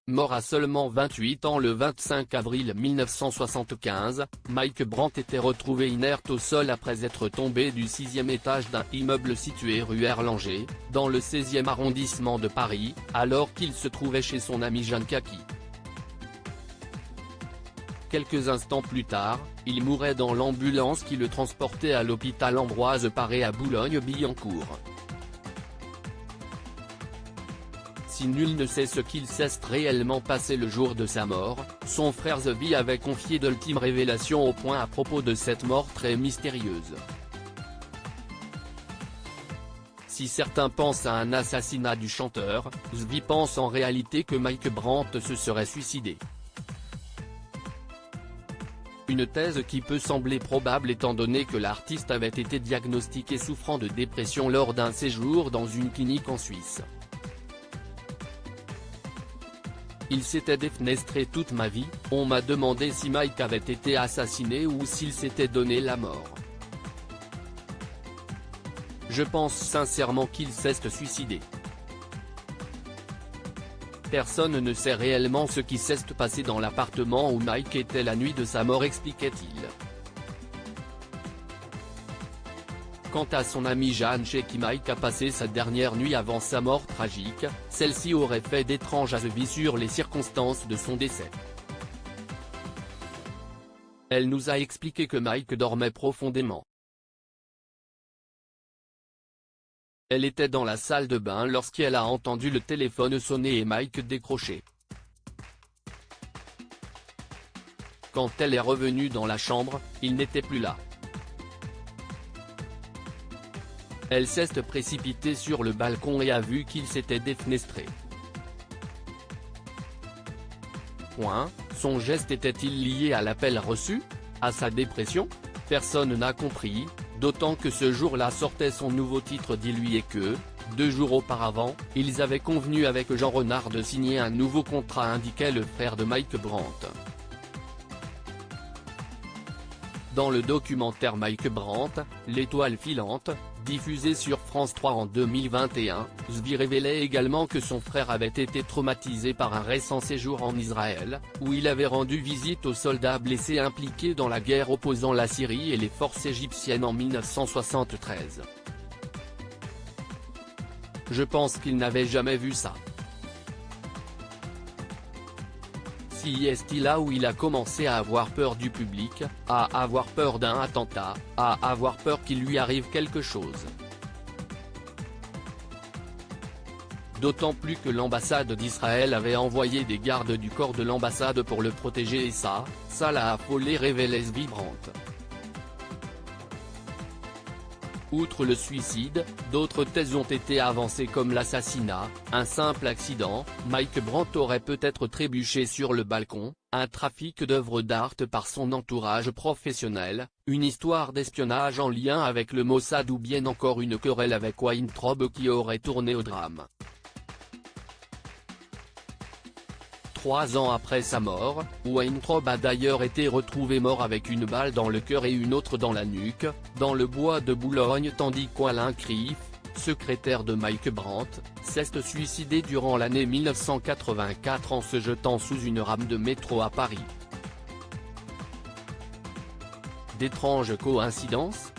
Mort à seulement 28 ans le 25 avril 1975, Mike Brandt était retrouvé inerte au sol après être tombé du 6e étage d'un immeuble situé rue Erlanger, dans le 16e arrondissement de Paris, alors qu'il se trouvait chez son ami Jeanne Kaki. Quelques instants plus tard, il mourait dans l'ambulance qui le transportait à l'hôpital Ambroise Paré à Boulogne-Billancourt. Si nul ne sait ce qu'il s'est réellement passé le jour de sa mort, son frère Zvi avait confié d'ultimes révélations au point à propos de cette mort très mystérieuse. Si certains pensent à un assassinat du chanteur, Zvi pense en réalité que Mike Brandt se serait suicidé. Une thèse qui peut sembler probable étant donné que l'artiste avait été diagnostiqué souffrant de dépression lors d'un séjour dans une clinique en Suisse. Il s'était défenestré toute ma vie, on m'a demandé si Mike avait été assassiné ou s'il s'était donné la mort. Je pense sincèrement qu'il s'est suicidé. Personne ne sait réellement ce qui s'est passé dans l'appartement où Mike était la nuit de sa mort, expliquait-il. Quant à son amie Jeanne chez qui Mike a passé sa dernière nuit avant sa mort tragique, celle-ci aurait fait d'étranges avis sur les circonstances de son décès. Elle nous a expliqué que Mike dormait profondément. Elle était dans la salle de bain lorsqu'elle a entendu le téléphone sonner et Mike décrocher. Quand elle est revenue dans la chambre, il n'était plus là. Elle s'est précipitée sur le balcon et a vu qu'il s'était défenestré. Son geste était-il lié à l'appel reçu? À sa dépression? Personne n'a compris, d'autant que ce jour-là sortait son nouveau titre Dis-lui et que, 2 jours auparavant, ils avaient convenu avec Jean Renard de signer un nouveau contrat, indiquait le frère de Mike Brandt. Dans le documentaire Mike Brandt, l'étoile filante, diffusé sur France 3 en 2021, Zvi révélait également que son frère avait été traumatisé par un récent séjour en Israël, où il avait rendu visite aux soldats blessés impliqués dans la guerre opposant la Syrie et les forces égyptiennes en 1973. Je pense qu'il n'avait jamais vu ça. Si est là où il a commencé à avoir peur du public, à avoir peur d'un attentat, à avoir peur qu'il lui arrive quelque chose. D'autant plus que l'ambassade d'Israël avait envoyé des gardes du corps de l'ambassade pour le protéger et ça l'a affolé, révélait Zvi Brandt. Outre le suicide, d'autres thèses ont été avancées comme l'assassinat, un simple accident, Mike Brandt aurait peut-être trébuché sur le balcon, un trafic d'œuvres d'art par son entourage professionnel, une histoire d'espionnage en lien avec le Mossad ou bien encore une querelle avec Weintraub qui aurait tourné au drame. 3 ans après sa mort, Weintraub a d'ailleurs été retrouvé mort avec une balle dans le cœur et une autre dans la nuque, dans le bois de Boulogne, tandis qu'Alain Krief, secrétaire de Mike Brandt, s'est suicidé durant l'année 1984 en se jetant sous une rame de métro à Paris. D'étranges coïncidences ?